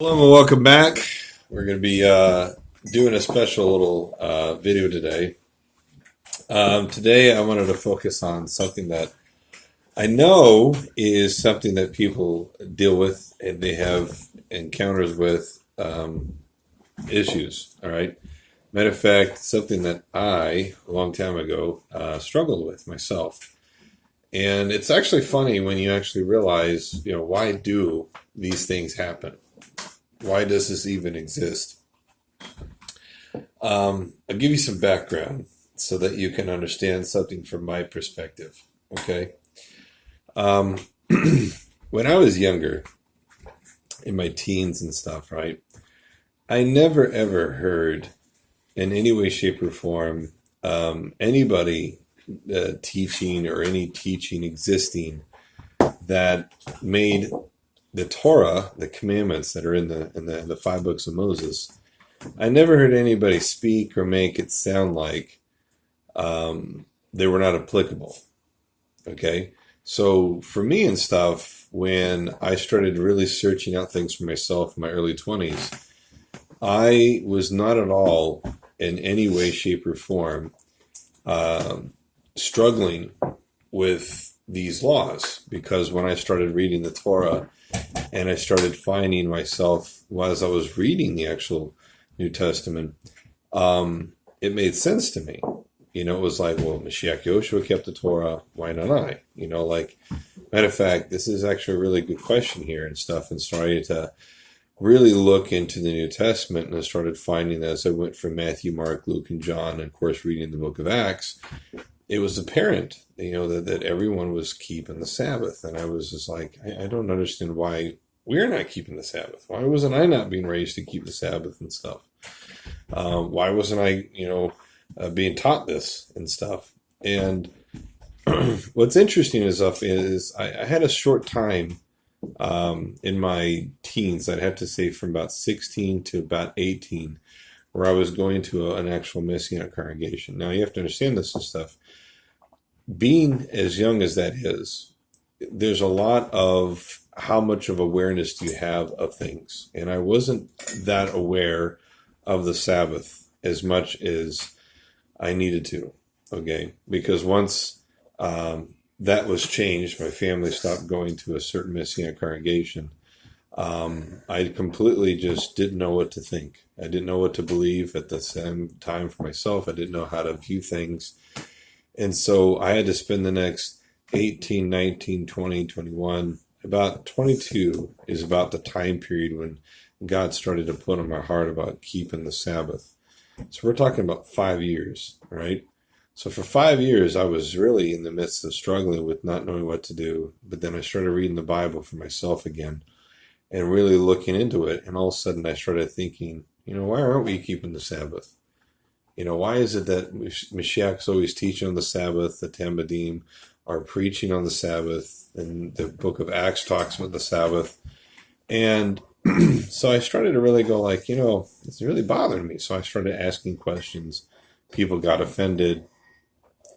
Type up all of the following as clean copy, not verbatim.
Hello and welcome back. We're going to be doing a special little video today. Today I wanted to focus on something that I know is something that people deal with and they have encounters with issues. All right. Matter of fact, something that I, a long time ago, struggled with myself. And it's actually funny when you actually realize, why do these things happen? Why does this even exist? I'll give you some background so that you can understand something from my perspective. Okay. When I was younger, in my teens and stuff, right, I never ever heard in any way, shape, or form anybody teaching or any teaching existing that made the Torah, the commandments that are in the five books of Moses. I never heard anybody speak or make it sound like they were not applicable. Okay, so for me and stuff, when I started really searching out things for myself in my early 20s, I was not at all in any way, shape, or form struggling with these laws, because when I started reading the Torah and I started finding myself as I was reading the actual New Testament, it made sense to me. It was like, well, Mashiach Yoshua kept the Torah, why not I? Matter of fact, this is actually a really good question here and stuff, and started to really look into the New Testament, and I started finding that as I went from Matthew, Mark, Luke, and John, and of course reading the book of Acts, it was apparent, that everyone was keeping the Sabbath. And I was just like, I don't understand why we're not keeping the Sabbath. Why wasn't I not being raised to keep the Sabbath and stuff? Why wasn't I, being taught this and stuff? And what's interesting is I had a short time in my teens, I'd have to say from about 16 to about 18, where I was going to an actual Messianic congregation. Now, you have to understand this and stuff. Being as young as that is, there's a lot of how much of awareness do you have of things. And I wasn't that aware of the Sabbath as much as I needed to, okay? Because once that was changed, my family stopped going to a certain Messianic congregation. I completely just didn't know what to think. I didn't know what to believe at the same time for myself. I didn't know how to view things. And so I had to spend the next 18, 19, 20, 21, about 22 is about the time period when God started to put on my heart about keeping the Sabbath. So we're talking about 5 years, right? So for 5 years, I was really in the midst of struggling with not knowing what to do. But then I started reading the Bible for myself again and really looking into it. And all of a sudden I started thinking, why aren't we keeping the Sabbath? Why is it that Mashiach's always teaching on the Sabbath, the Talmudim are preaching on the Sabbath, and the book of Acts talks about the Sabbath? And so I started to really go like, it's really bothering me. So I started asking questions. People got offended.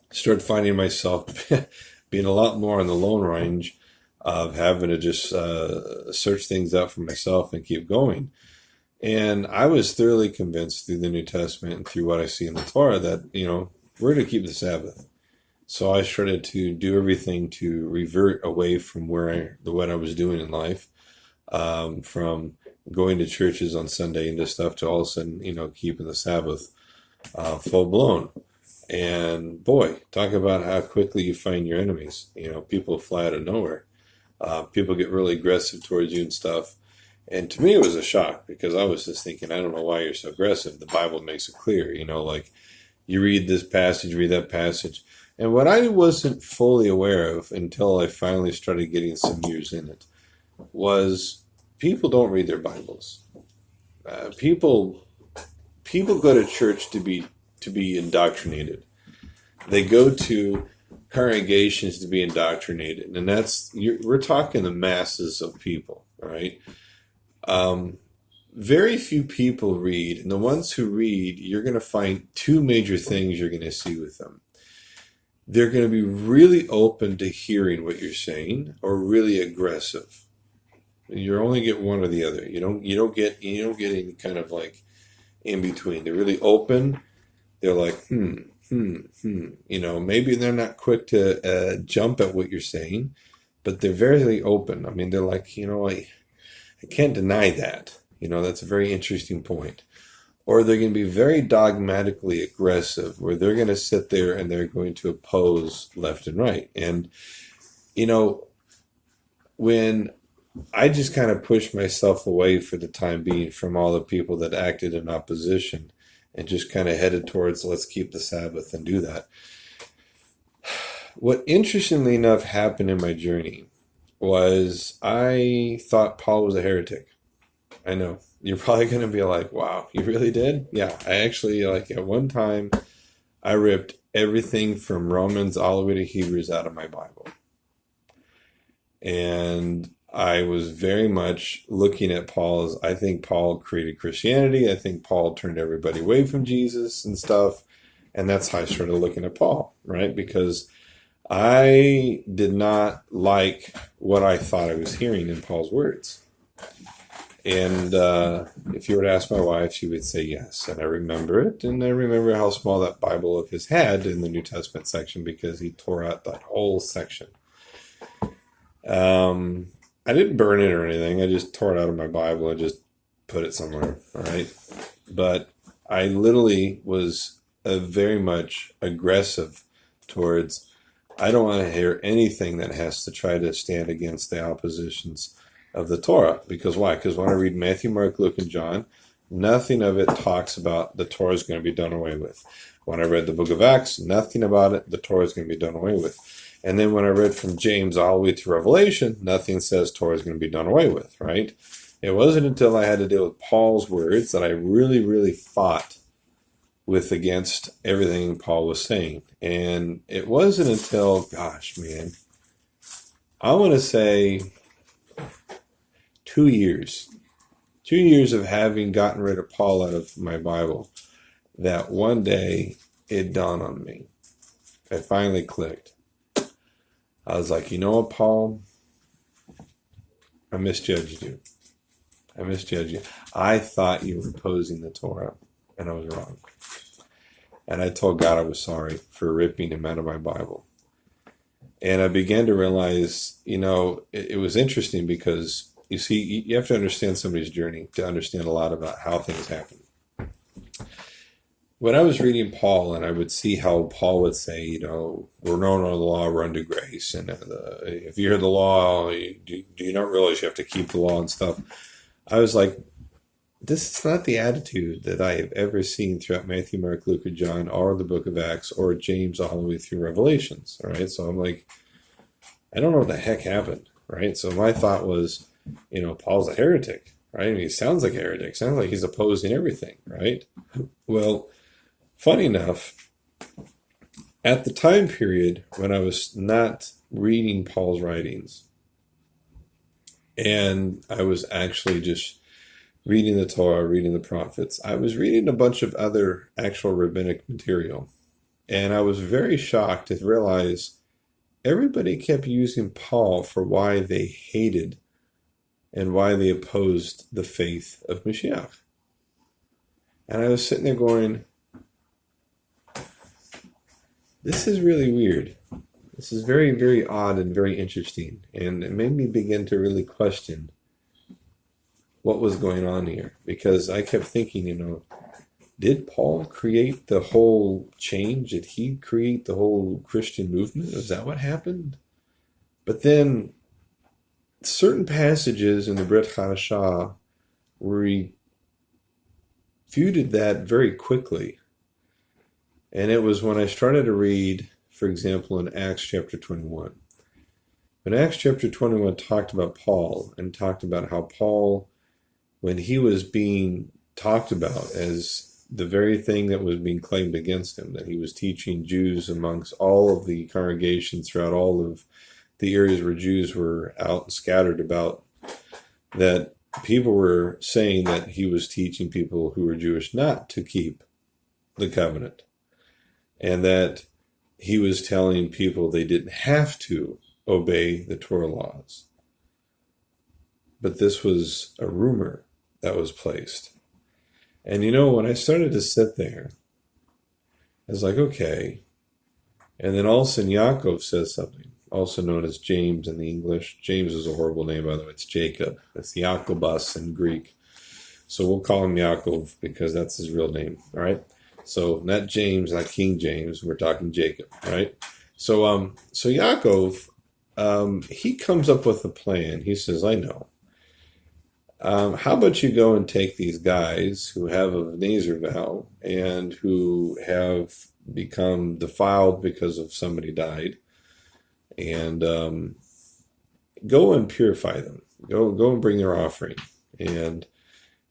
Started finding myself being a lot more on the lone range of having to just search things out for myself and keep going. And I was thoroughly convinced through the New Testament and through what I see in the Torah that, we're to keep the Sabbath. So I started to do everything to revert away from what I was doing in life, from going to churches on Sunday and this stuff to all of a sudden, keeping the Sabbath full blown. And boy, talk about how quickly you find your enemies. People fly out of nowhere. People get really aggressive towards you and stuff. And to me, it was a shock, because I was just thinking, I don't know why you're so aggressive. The Bible makes it clear, like you read this passage, read that passage. And what I wasn't fully aware of until I finally started getting some years in it was people don't read their Bibles. People go to church to be indoctrinated. They go to congregations to be indoctrinated. And we're talking the masses of people, all right? Very few people read, and the ones who read, you're going to find two major things you're going to see with them. They're going to be really open to hearing what you're saying, or really aggressive. You only get one or the other. You don't get any kind of like in between. They're really open. They're like, maybe they're not quick to jump at what you're saying, but they're very open. I mean, they're like, I can't deny that. That's a very interesting point. Or they're going to be very dogmatically aggressive, where they're going to sit there and they're going to oppose left and right. And, when I just kind of pushed myself away for the time being from all the people that acted in opposition and just kind of headed towards, let's keep the Sabbath and do that. What interestingly enough happened in my journey was I thought Paul was a heretic. I know. You're probably going to be like, wow, you really did? Yeah, I actually, at one time, I ripped everything from Romans all the way to Hebrews out of my Bible. And I was very much looking at Paul as, I think Paul created Christianity. I think Paul turned everybody away from Jesus and stuff. And that's how I started looking at Paul, right? Because I did not like what I thought I was hearing in Paul's words. And if you were to ask my wife, she would say yes. And I remember it. And I remember how small that Bible of his had in the New Testament section, because he tore out that whole section. I didn't burn it or anything. I just tore it out of my Bible and just put it somewhere. All right. But I literally was very much aggressive towards, I don't want to hear anything that has to try to stand against the oppositions of the Torah. Because why? Because when I read Matthew, Mark, Luke, and John, nothing of it talks about the Torah is going to be done away with. When I read the book of Acts, nothing about it, the Torah is going to be done away with. And then when I read from James all the way to Revelation, nothing says Torah is going to be done away with, right? It wasn't until I had to deal with Paul's words that I really, really fought with against everything Paul was saying. And it wasn't until, I want to say 2 years. 2 years of having gotten rid of Paul out of my Bible, that one day it dawned on me. It finally clicked. I was like, you know what, Paul? I misjudged you. I thought you were opposing the Torah, and I was wrong. And I told God I was sorry for ripping him out of my Bible. And I began to realize, it was interesting because, you see, you have to understand somebody's journey to understand a lot about how things happen. When I was reading Paul, and I would see how Paul would say, we're known under the law, we're under grace. And if you hear the law, do you not realize you have to keep the law and stuff? I was like, this is not the attitude that I have ever seen throughout Matthew, Mark, Luke, and John, or the book of Acts, or James all the way through Revelations. All right. So I'm like, I don't know what the heck happened. Right. So my thought was, Paul's a heretic. Right. I mean, he sounds like a heretic. Sounds like he's opposing everything. Right. Well, funny enough, at the time period when I was not reading Paul's writings, and I was actually just reading the Torah, reading the prophets, I was reading a bunch of other actual rabbinic material. And I was very shocked to realize everybody kept using Paul for why they hated and why they opposed the faith of Mashiach. And I was sitting there going, this is really weird. This is very, very odd and very interesting. And it made me begin to really question what was going on here. Because I kept thinking, did Paul create the whole change? Did he create the whole Christian movement? Was that what happened? But then certain passages in the Brit Hadashah refuted that very quickly. And it was when I started to read, for example, in Acts chapter 21. When Acts chapter 21 talked about Paul and talked about how Paul, when he was being talked about as the very thing that was being claimed against him, that he was teaching Jews amongst all of the congregations throughout all of the areas where Jews were out and scattered about, that people were saying that he was teaching people who were Jewish not to keep the covenant. And that he was telling people they didn't have to obey the Torah laws. but this was a rumor that was placed. And when I started to sit there, I was like, okay. And then all of a sudden Yaakov says something, also known as James in the English. James is a horrible name, by the way. It's Jacob. It's Yaakobus in Greek. So we'll call him Yaakov because that's his real name, all right? So not James, not King James. We're talking Jacob, right? So Yaakov, he comes up with a plan. He says, I know. How about you go and take these guys who have a Nazir vow and who have become defiled because of somebody died, and go and purify them. Go and bring their offering. And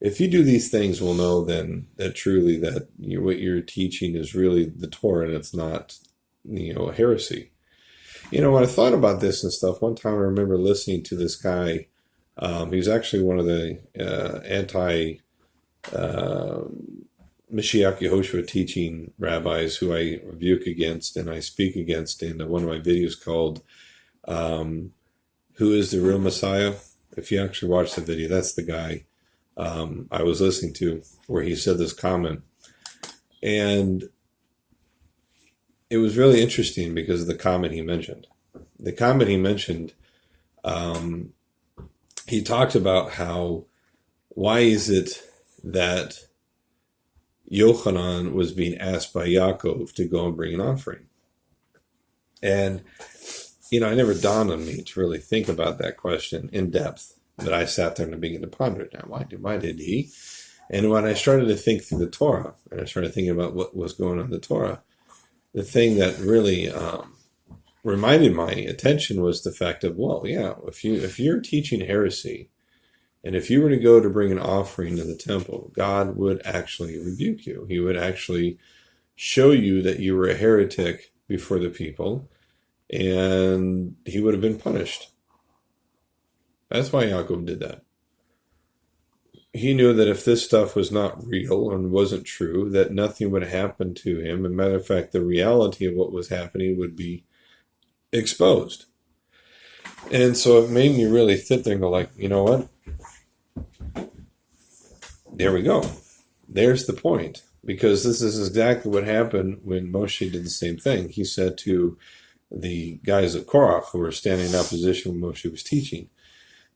if you do these things, we'll know then that truly that what you're teaching is really the Torah and it's not, a heresy. When I thought about this and stuff, one time I remember listening to this guy. He was actually one of the Mashiach Yehoshua teaching rabbis who I rebuke against and I speak against in one of my videos called Who is the Real Messiah? If you actually watch the video, that's the guy I was listening to where he said this comment. And it was really interesting because of the comment he mentioned. The comment he mentioned, he talked about why is it that Yochanan was being asked by Yaakov to go and bring an offering. And, it never dawned on me to really think about that question in depth, but I sat there and began to ponder it. Now, why did he? And when I started to think through the Torah, and I started thinking about what was going on in the Torah, the thing that really reminded my attention was the fact of, if you're teaching heresy, and if you were to go to bring an offering to the temple, God would actually rebuke you. He would actually show you that you were a heretic before the people, and he would have been punished. That's why Yaakov did that. He knew that if this stuff was not real and wasn't true, that nothing would happen to him. As a matter of fact, the reality of what was happening would be exposed. And so it made me really sit there and go like, you know what? There we go. There's the point. Because this is exactly what happened when Moshe did the same thing. He said to the guys at Korach who were standing in opposition when Moshe was teaching,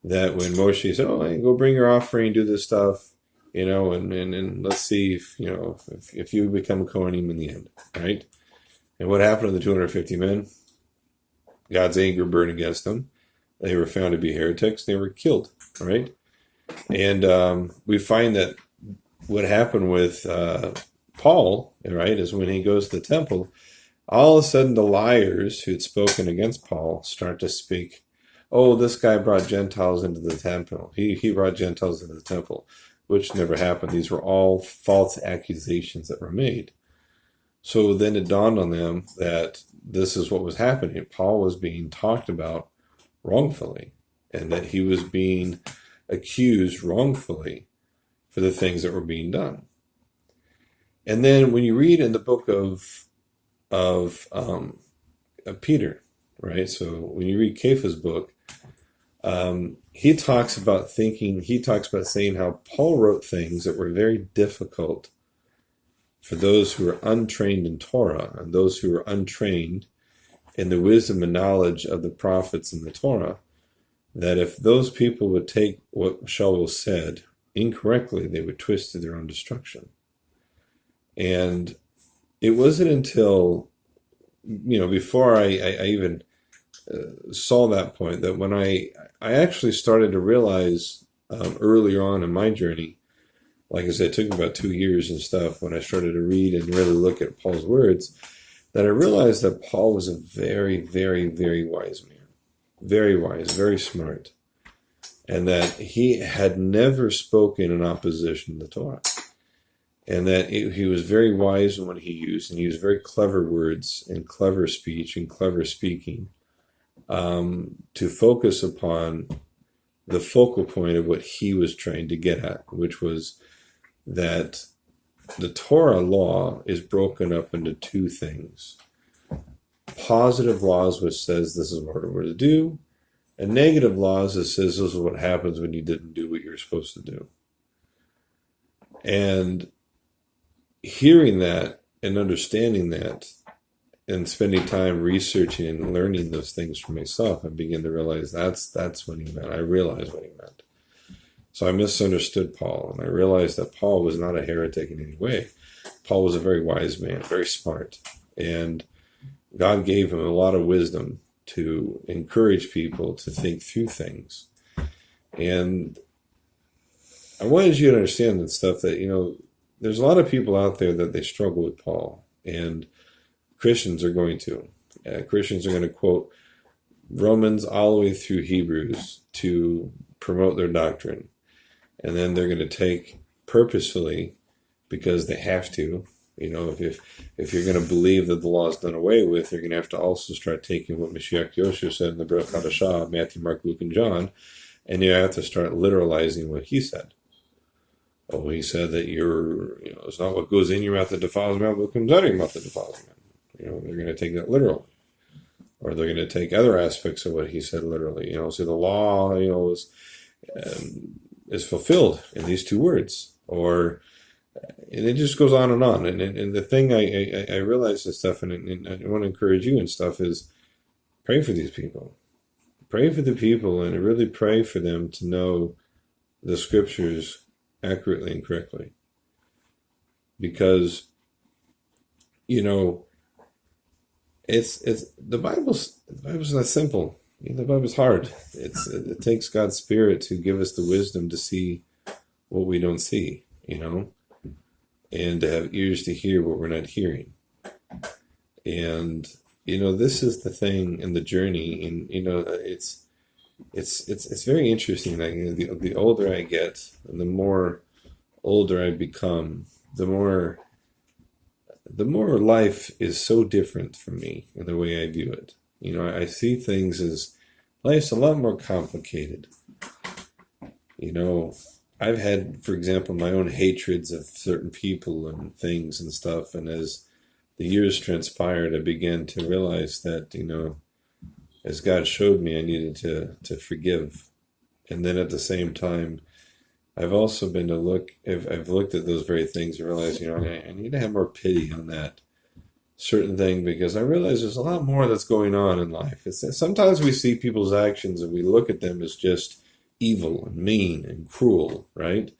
that when Moshe said, hey, go bring your offering, do this stuff, and let's see if you become Kohanim in the end, right? And what happened to the 250 men? God's anger burned against them. They were found to be heretics. They were killed, right? And we find that what happened with Paul, right, is when he goes to the temple, all of a sudden the liars who had spoken against Paul start to speak, oh, this guy brought Gentiles into the temple. He brought Gentiles into the temple, which never happened. These were all false accusations that were made. So then it dawned on them that this is what was happening. Paul was being talked about wrongfully, and that he was being accused wrongfully for the things that were being done. And then when you read in the book of Peter, right? So when you read Kepha's book, he talks about saying how Paul wrote things that were very difficult for those who are untrained in Torah and those who are untrained in the wisdom and knowledge of the prophets in the Torah, that if those people would take what Shaul said incorrectly, they would twist to their own destruction. And it wasn't until, before I even saw that point, that when I actually started to realize earlier on in my journey, like I said, it took me about 2 years and stuff when I started to read and really look at Paul's words, that I realized that Paul was a very, very, very wise man. Very wise, very smart. And that he had never spoken in opposition to the Torah. And that he was very wise in what he used, and he used very clever words and clever speech and clever speaking to focus upon the focal point of what he was trying to get at, which was that the Torah law is broken up into two things. Positive laws, which says this is what we're to do, And negative laws, it says this is what happens when you didn't do what you're supposed to do. And hearing that and understanding that and spending time researching and learning those things for myself, I begin to realize that's what he meant. I realized what he meant. So I misunderstood Paul, and I realized that Paul was not a heretic in any way. Paul was a very wise man, very smart, and God gave him a lot of wisdom to encourage people to think through things. And I wanted you to understand that stuff that, there's a lot of people out there that they struggle with Paul, and Christians are going to. Christians are going to quote Romans all the way through Hebrews to promote their doctrine. And then they're going to take purposefully, because they have to, if you're going to believe that the law is done away with, you're going to have to also start taking what Mashiach Yosha said in the Brit Hadashah, Matthew, Mark, Luke, and John, and you have to start literalizing what he said. Oh, he said that it's not what goes in your mouth that defiles your mouth, what comes out of your mouth that defiles your mouth. They're going to take that literally. Or they're going to take other aspects of what he said literally. So the law, is fulfilled in these two words. And it just goes on. And the thing I realize this stuff, and I want to encourage you and stuff, is pray for these people. Pray for the people, and really pray for them to know the scriptures accurately and correctly. Because, it's the Bible's not simple. The Bible's hard. It takes God's Spirit to give us the wisdom to see what we don't see, and to have ears to hear what we're not hearing. And this is the thing in the journey, and it's very interesting. Like, the older I get, and the more older I become, the more life is so different from me in the way I view it. I see things as life's a lot more complicated. I've had, for example, my own hatreds of certain people and things and stuff, and as the years transpired, I began to realize that, as God showed me, I needed to forgive. And then at the same time, I've also been I've looked at those very things and realized, I need to have more pity on that certain thing, because I realize there's a lot more that's going on in life. Sometimes we see people's actions and we look at them as just evil and mean and cruel, right?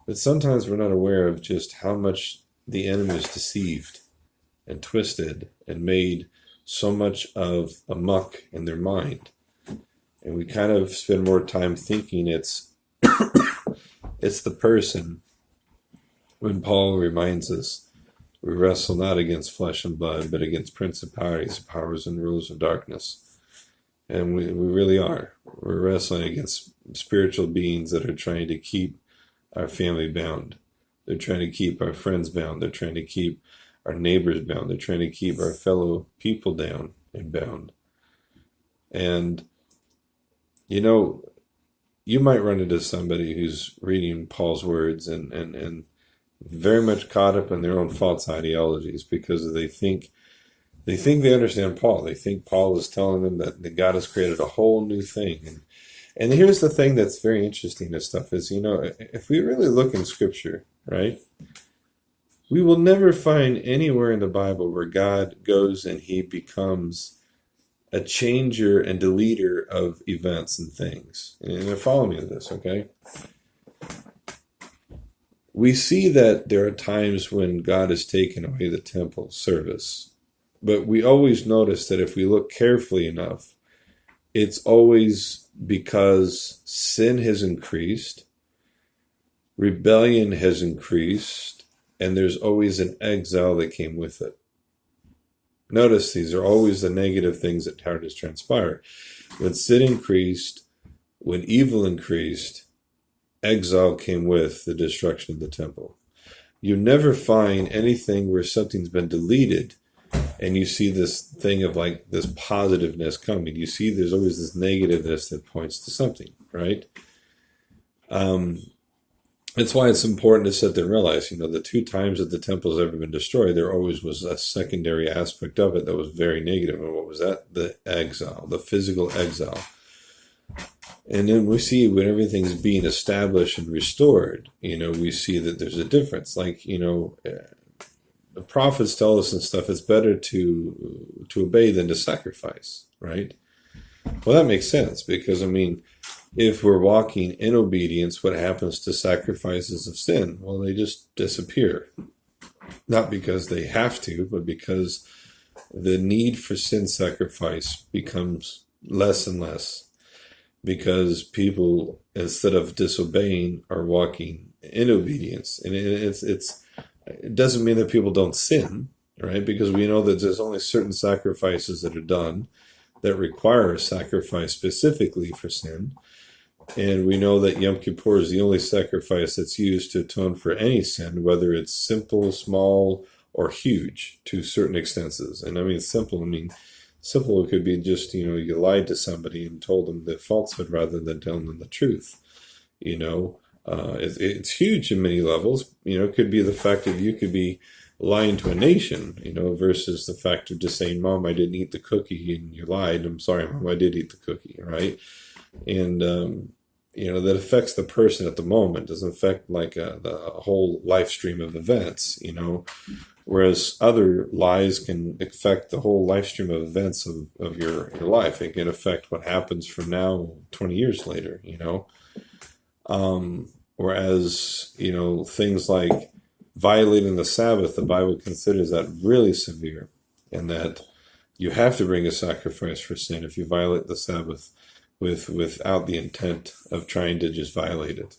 But sometimes we're not aware of just how much the enemy is deceived and twisted and made so much of a muck in their mind. And we kind of spend more time thinking it's it's the person, when Paul reminds us, we wrestle not against flesh and blood, but against principalities, powers, and rulers of darkness. And we really are. We're wrestling against spiritual beings that are trying to keep our family bound. They're trying to keep our friends bound. They're trying to keep our neighbors bound. They're trying to keep our fellow people down and bound. And, you might run into somebody who's reading Paul's words and very much caught up in their own false ideologies, because they think they understand Paul. They think Paul is telling them that God has created a whole new thing. And here's the thing that's very interesting and stuff is, if we really look in Scripture, right, we will never find anywhere in the Bible where God goes and he becomes a changer and deleter of events and things. And follow me with this, okay? We see that there are times when God has taken away the temple service. But we always notice that if we look carefully enough, it's always because sin has increased, rebellion has increased, and there's always an exile that came with it. Notice these are always the negative things that has transpired. When sin increased, when evil increased, exile came with the destruction of the temple. You never find anything where something's been deleted and you see this thing of like this positiveness coming. You see there's always this negativeness that points to something, right? That's why it's important to sit there and realize, the 2 times that the temple's ever been destroyed, there always was a secondary aspect of it that was very negative. And what was that? The exile, the physical exile. And then we see when everything's being established and restored, we see that there's a difference. Like, the prophets tell us and stuff, it's better to obey than to sacrifice, right? Well, that makes sense because, if we're walking in obedience, what happens to sacrifices of sin? Well, they just disappear. Not because they have to, but because the need for sin sacrifice becomes less and less. Because people, instead of disobeying, are walking in obedience. And it doesn't mean that people don't sin, right? Because we know that there's only certain sacrifices that are done that require a sacrifice specifically for sin. And we know that Yom Kippur is the only sacrifice that's used to atone for any sin, whether it's simple, small, or huge to certain extents. And simple could be just, you lied to somebody and told them the falsehood rather than telling them the truth. It's huge in many levels. It could be the fact that you could be lying to a nation, versus the fact of just saying, Mom, I didn't eat the cookie, and you lied. I'm sorry, Mom, I did eat the cookie, right? And, that affects the person at the moment, doesn't affect the whole life stream of events, whereas other lies can affect the whole life stream of events of your life. It can affect what happens from now 20 years later, whereas, things like violating the Sabbath, the Bible considers that really severe, and that you have to bring a sacrifice for sin if you violate the Sabbath without the intent of trying to just violate it,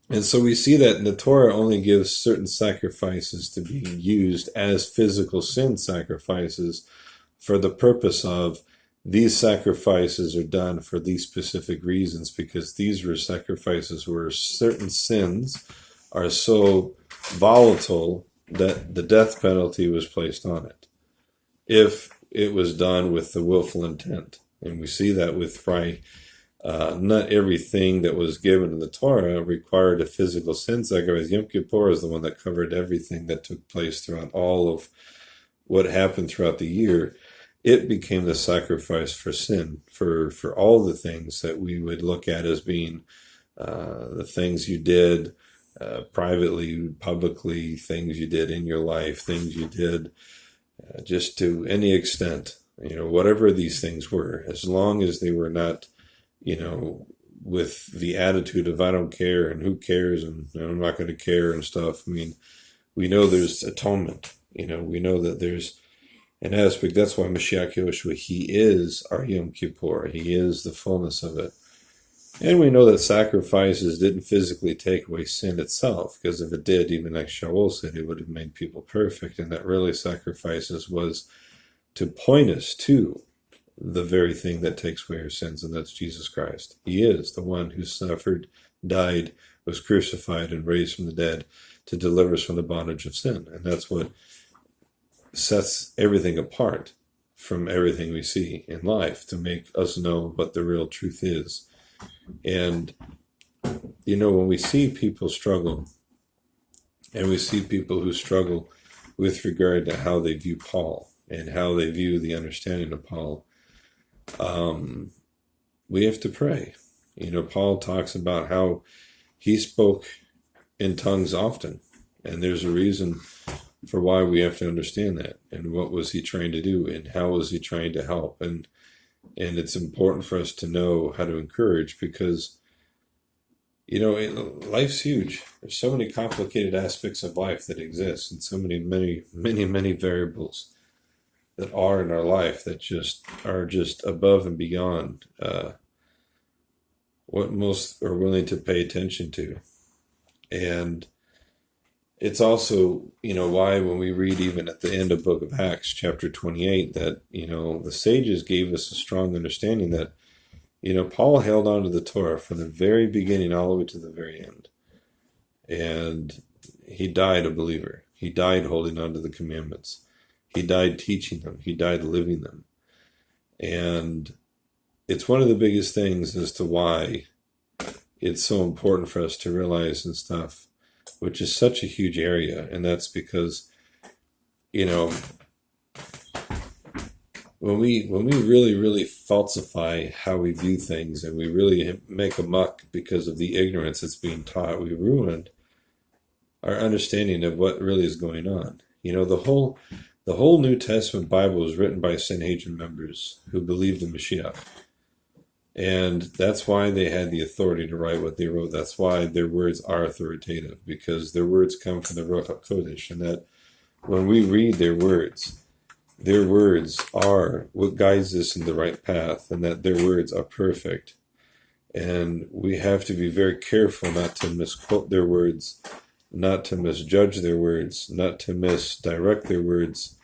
And so we see that the Torah only gives certain sacrifices to be used as physical sin sacrifices for the purpose of these sacrifices are done for these specific reasons, because these were sacrifices where certain sins are so volatile that the death penalty was placed on it, if it was done with the willful intent. And we see that with not everything that was given in the Torah required a physical sin sacrifice. Yom Kippur is the one that covered everything that took place throughout all of what happened throughout the year. It became the sacrifice for sin, for all the things that we would look at as being the things you did privately, publicly, things you did in your life, things you did just to any extent, whatever these things were, as long as they were not, with the attitude of I don't care and who cares and I'm not going to care and stuff. We know there's atonement. We know that there's an aspect. That's why Mashiach Yahushua, he is our Yom Kippur. He is the fullness of it. And we know that sacrifices didn't physically take away sin itself, because if it did, even like Shaul said, it would have made people perfect. And that really sacrifices was to point us to the very thing that takes away our sins, and that's Jesus Christ. He is the one who suffered, died, was crucified, and raised from the dead to deliver us from the bondage of sin. And that's what sets everything apart from everything we see in life, to make us know what the real truth is. And, when we see people struggle, and we see people who struggle with regard to how they view Paul and how they view the understanding of Paul, we have to pray. Paul talks about how he spoke in tongues often, and there's a reason for why we have to understand that, and what was he trying to do, and how was he trying to help, and it's important for us to know how to encourage, because life's huge. There's so many complicated aspects of life that exist, and so many variables that are in our life that are just above and beyond what most are willing to pay attention to. And it's also, why when we read even at the end of Book of Acts, chapter 28, that, the sages gave us a strong understanding that, Paul held on to the Torah from the very beginning all the way to the very end. And he died a believer. He died holding on to the commandments. He died teaching them. He died living them. And it's one of the biggest things as to why it's so important for us to realize and stuff, which is such a huge area. And that's because, when we really, really falsify how we view things, and we really make a muck because of the ignorance that's being taught, we ruin our understanding of what really is going on. The whole New Testament Bible was written by Sanhedrin members who believed in Mashiach. And that's why they had the authority to write what they wrote. That's why their words are authoritative, because their words come from the Ruach HaKodesh, and that when we read their words are what guides us in the right path, and that their words are perfect. And we have to be very careful not to misquote their words, not to misjudge their words, not to misdirect their words.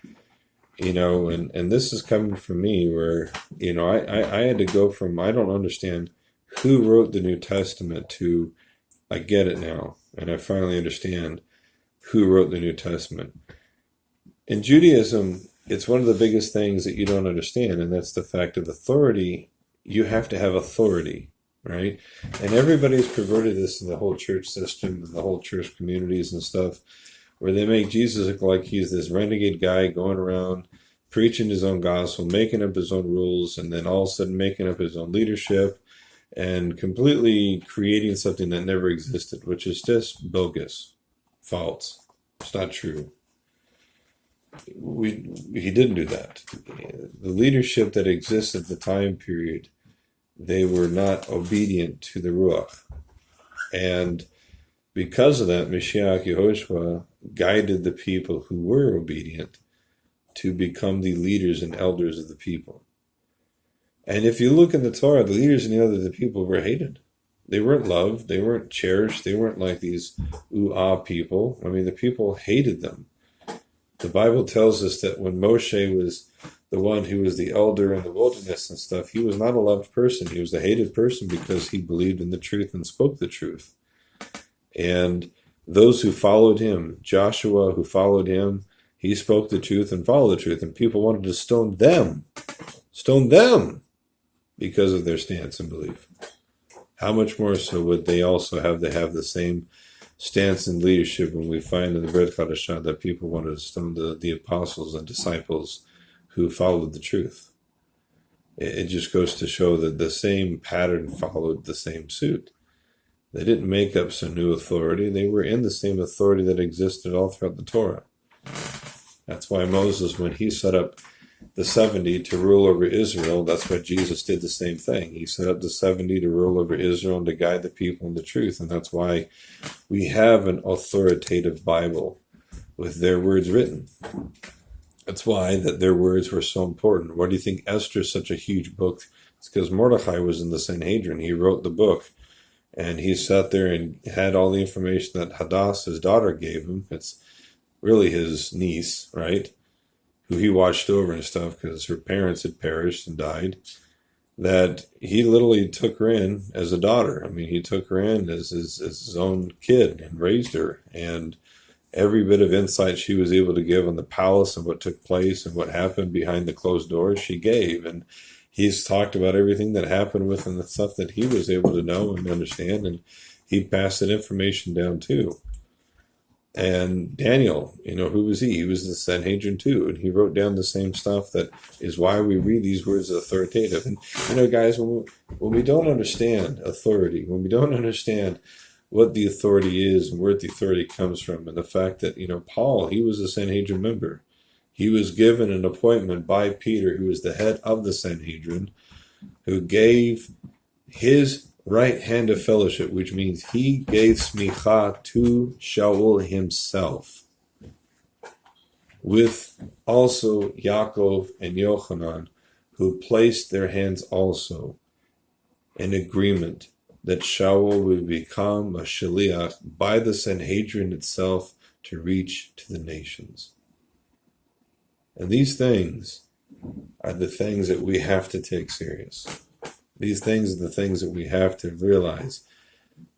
And this is coming from me where, I had to go from, I don't understand who wrote the New Testament, to I get it now, and I finally understand who wrote the New Testament. In Judaism, it's one of the biggest things that you don't understand, and that's the fact of authority. You have to have authority, right? And everybody's perverted this in the whole church system and the whole church communities and stuff, where they make Jesus look like he's this renegade guy going around preaching his own gospel, making up his own rules, and then all of a sudden making up his own leadership and completely creating something that never existed, which is just bogus, false. It's not true. He didn't do that. The leadership that existed at the time period, they were not obedient to the Ruach. And because of that, Mashiach Yehoshua guided the people who were obedient to become the leaders and elders of the people. And if you look in the Torah, the leaders and the elders of the people were hated. They weren't loved. They weren't cherished. They weren't like these people. I mean, the people hated them. The Bible tells us that when Moshe was the one who was the elder in the wilderness and stuff, he was not a loved person. He was a hated person because he believed in the truth and spoke the truth. And those who followed him, Joshua who followed him, he spoke the truth and followed the truth, and people wanted to stone them because of their stance and belief. How much more so would they also have to have the same stance and leadership when we find in the Brit Chadashah that people wanted to stone the apostles and disciples who followed the truth? It just goes to show that the same pattern followed the same suit. They didn't make up some new authority. They were in the same authority that existed all throughout the Torah. That's why Moses, when he set up the 70 to rule over Israel, that's why Jesus did the same thing. He set up the 70 to rule over Israel and to guide the people in the truth. And that's why we have an authoritative Bible with their words written. That's why that their words were so important. Why do you think Esther is such a huge book? It's because Mordechai was in the Sanhedrin. He wrote the book. And he sat there and had all the information that Hadass, his daughter, gave him. It's really his niece, right? Who he watched over and stuff because her parents had perished and died. That he literally took her in as a daughter. I mean, he took her in as his own kid and raised her. And every bit of insight she was able to give on the palace and what took place and what happened behind the closed doors, she gave. And he's talked about everything that happened with and the stuff that he was able to know and understand, and he passed that information down too. And Daniel, who was he? He was the Sanhedrin too, and he wrote down the same stuff. That is why we read these words as authoritative. And guys, when we don't understand authority, when we don't understand what the authority is and where the authority comes from, and the fact that Paul, he was a Sanhedrin member. He was given an appointment by Peter, who was the head of the Sanhedrin, who gave his right hand of fellowship, which means he gave smicha to Shaul himself, with also Yaakov and Yochanan, who placed their hands also in agreement that Shaul would become a shaliach by the Sanhedrin itself to reach to the nations. And these things are the things that we have to take serious. These things are the things that we have to realize.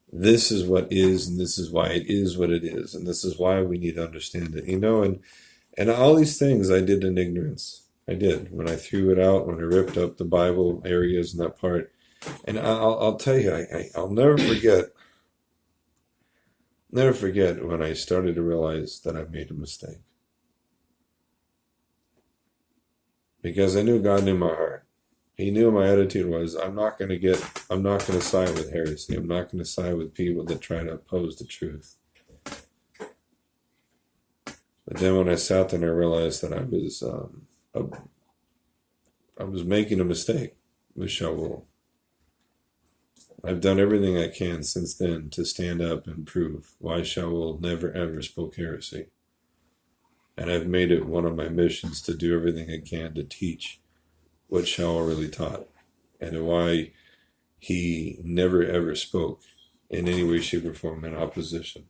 This is what is, and this is why it is what it is, and this is why we need to understand it. And all these things I did in ignorance. I did. When I threw it out, when I ripped up the Bible areas and that part. And I'll tell you, I'll never forget when I started to realize that I made a mistake. because I knew God knew my heart. He knew my attitude was, I'm not going to side with heresy. I'm not going to side with people that try to oppose the truth. But then when I sat there and I realized that I was making a mistake with Shaul. I've done everything I can since then to stand up and prove why Shaul never ever spoke heresy. And I've made it one of my missions to do everything I can to teach what Shaul really taught and why he never ever spoke in any way, shape, or form in opposition.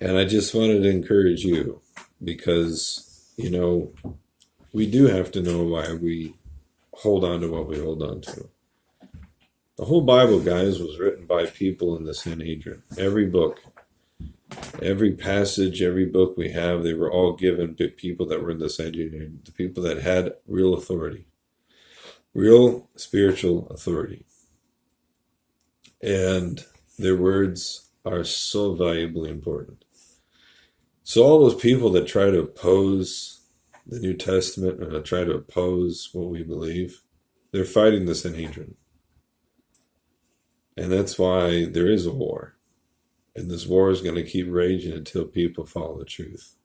And I just wanted to encourage you because, we do have to know why we hold on to what we hold on to. The whole Bible, guys, was written by people in the Sanhedrin. Every book, every passage, every book we have, they were all given to people that were in the Sanhedrin, the people that had real authority, real spiritual authority. And their words are so valuably important. So all those people that try to oppose the New Testament and try to oppose what we believe, they're fighting the Sanhedrin. And that's why there is a war. And this war is going to keep raging until people follow the truth.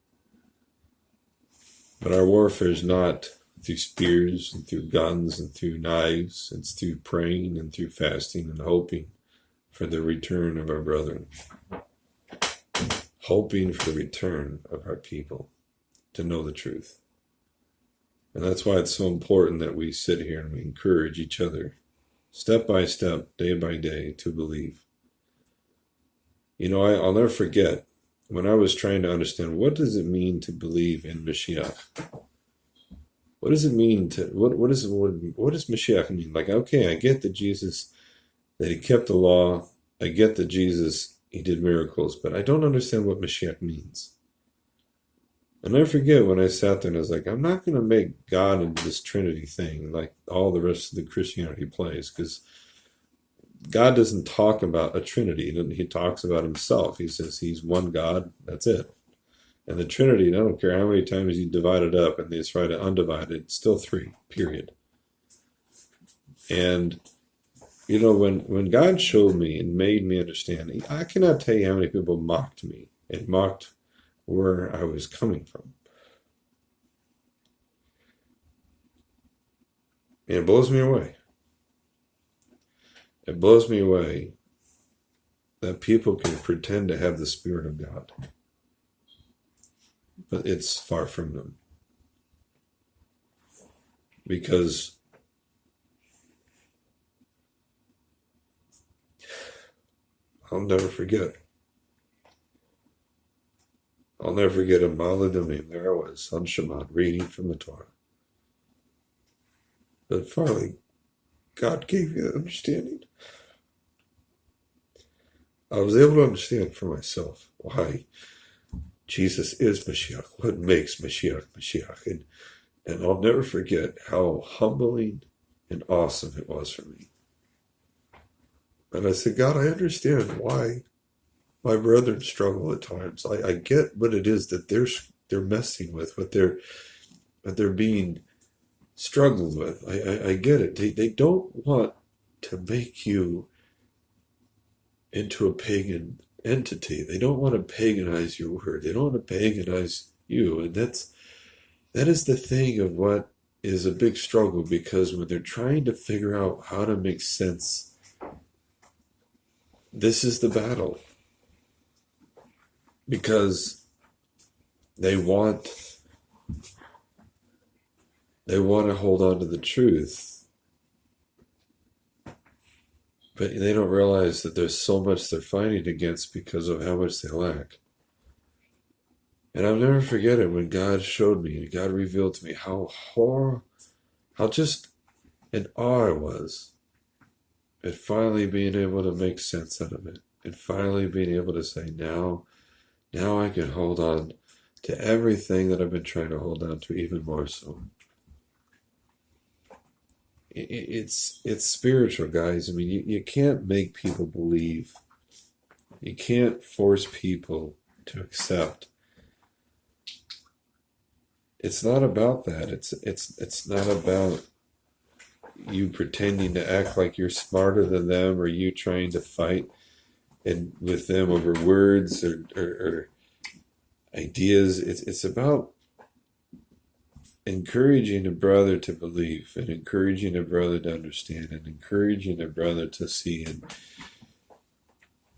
But our warfare is not through spears and through guns and through knives. It's through praying and through fasting and hoping for the return of our brethren. Hoping for the return of our people to know the truth. And that's why it's so important that we sit here and we encourage each other, step by step, day by day, to believe. I'll never forget when I was trying to understand what does it mean to believe in Mashiach. What does it mean to what does Mashiach mean? Like, okay, I get that Jesus, that he kept the law. I get that Jesus, he did miracles, but I don't understand what Mashiach means. And I forget when I sat there and I was like, I'm not going to make God into this Trinity thing like all the rest of the Christianity plays, because God doesn't talk about a Trinity. He talks about himself. He says he's one God. That's it. And the Trinity, I don't care how many times you divide it up and they try to undivide it, it's still three, period. And, when God showed me and made me understand, I cannot tell you how many people mocked me and mocked where I was coming from. And it blows me away. It blows me away that people can pretend to have the Spirit of God, but it's far from them. Because I'll never forget a Mala Damim. There I was on Shabbat reading from the Torah. But finally, God gave me the understanding. I was able to understand for myself why Jesus is Mashiach, what makes Mashiach Mashiach. And I'll never forget how humbling and awesome it was for me. And I said, God, I understand why my brethren struggle at times. I get what it is that they're messing with, what they're being struggled with. I get it. They don't want to make you into a pagan entity. They don't want to paganize your word. They don't want to paganize you. And that is the thing of what is a big struggle, because when they're trying to figure out how to make sense, this is the battle. Because they want to hold on to the truth, but they don't realize that there's so much they're fighting against because of how much they lack. And I'll never forget it when God showed me and God revealed to me how just in awe I was at finally being able to make sense out of it, and finally being able to say, now I can hold on to everything that I've been trying to hold on to, even more so. It's spiritual, guys. I mean, you can't make people believe. You can't force people to accept it's not about that. It's not about you pretending to act like you're smarter than them, or you trying to fight and with them over words or ideas. It's about encouraging a brother to believe, and encouraging a brother to understand, and encouraging a brother to see.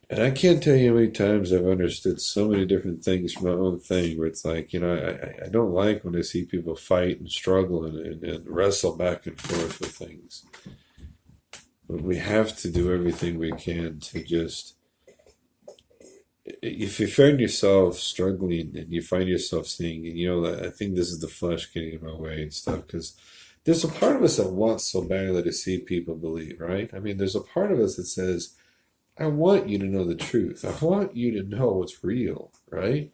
And I can't tell you how many times I've understood so many different things from my own thing, where it's like, I don't like when I see people fight and struggle and wrestle back and forth with things. But we have to do everything we can to just, if you find yourself struggling and you find yourself saying, I think this is the flesh getting in my way and stuff, because there's a part of us that wants so badly to see people believe, right? I mean, there's a part of us that says, I want you to know the truth. I want you to know what's real, right?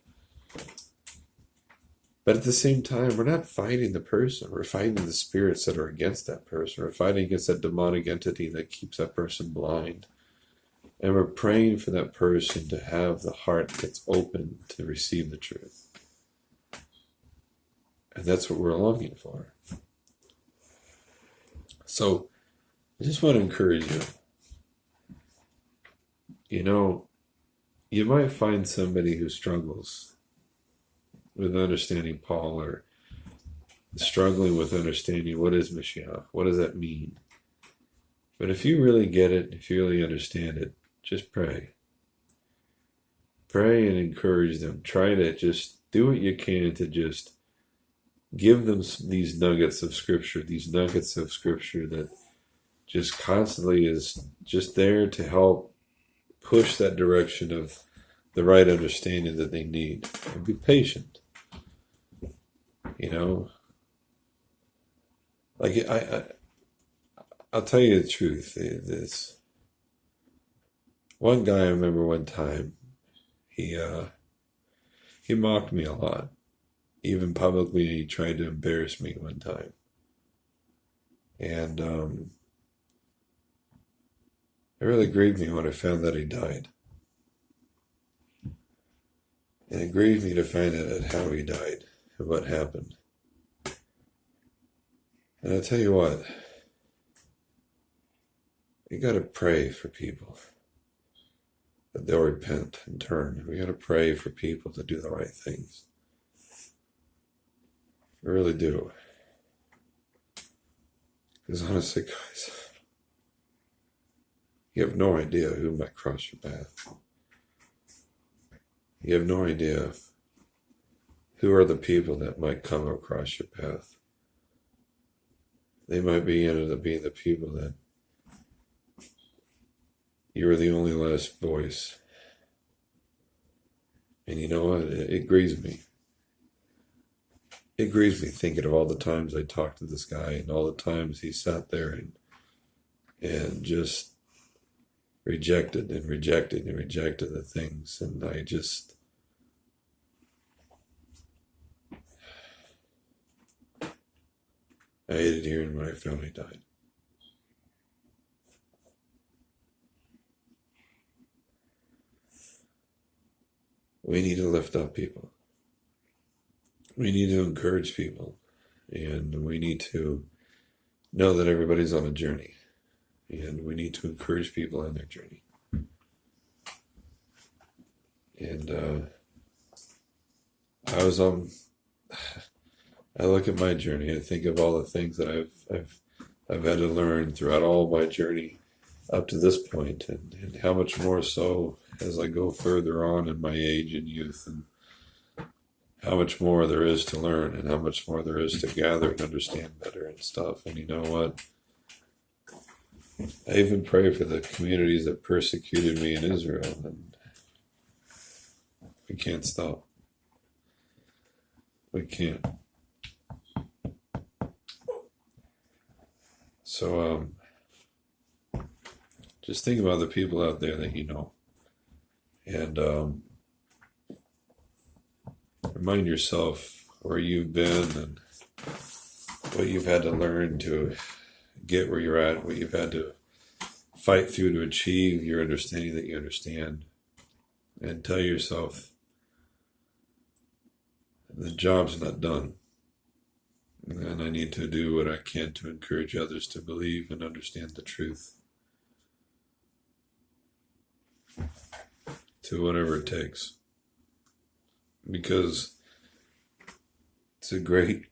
But at the same time, we're not fighting the person. We're fighting the spirits that are against that person. We're fighting against that demonic entity that keeps that person blind. And we're praying for that person to have the heart that's open to receive the truth. And that's what we're longing for. So I just want to encourage you. You might find somebody who struggles with understanding Paul, or struggling with understanding what is Mashiach, what does that mean? But if you really get it, if you really understand it, just pray. Pray and encourage them. Try to just do what you can to just give them these nuggets of Scripture that just constantly is just there to help push that direction of the right understanding that they need. And be patient. Like I'll tell you the truth. This one guy, I remember one time, he mocked me a lot. Even publicly, he tried to embarrass me one time. And it really grieved me when I found that he died. And it grieved me to find out how he died and what happened. And I'll tell you what, you got to pray for people that they'll repent and turn. We got to pray for people to do the right things. We really do. Because honestly, guys, you have no idea who might cross your path. You have no idea who are the people that might come across your path. They might end up being the people that you are the only last voice. And you know what? It grieves me. It grieves me thinking of all the times I talked to this guy, and all the times he sat there and just rejected the things. And I hated hearing when I found he died. We need to lift up people. We need to encourage people. And we need to know that everybody's on a journey. And we need to encourage people on their journey. And I look at my journey and think of all the things that I've had to learn throughout all my journey up to this point, and how much more so as I go further on in my age and youth, and how much more there is to learn, and how much more there is to gather and understand better and stuff. And you know what? I even pray for the communities that persecuted me in Israel, and we can't stop. We can't. So, just think about the people out there that you know, and remind yourself where you've been and what you've had to learn to get where you're at, what you've had to fight through to achieve your understanding that you understand, and tell yourself the job's not done. And I need to do what I can to encourage others to believe and understand the truth. To whatever it takes. Because it's a great,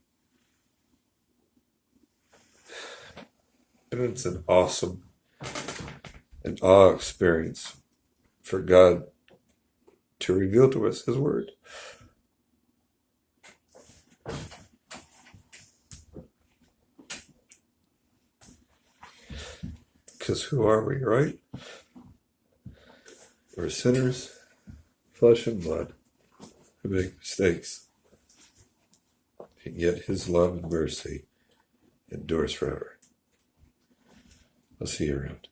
and it's an awesome, an awe experience for God to reveal to us His Word. Because who are we, right? We're sinners, flesh and blood, who make mistakes. And yet His love and mercy endures forever. I'll see you around.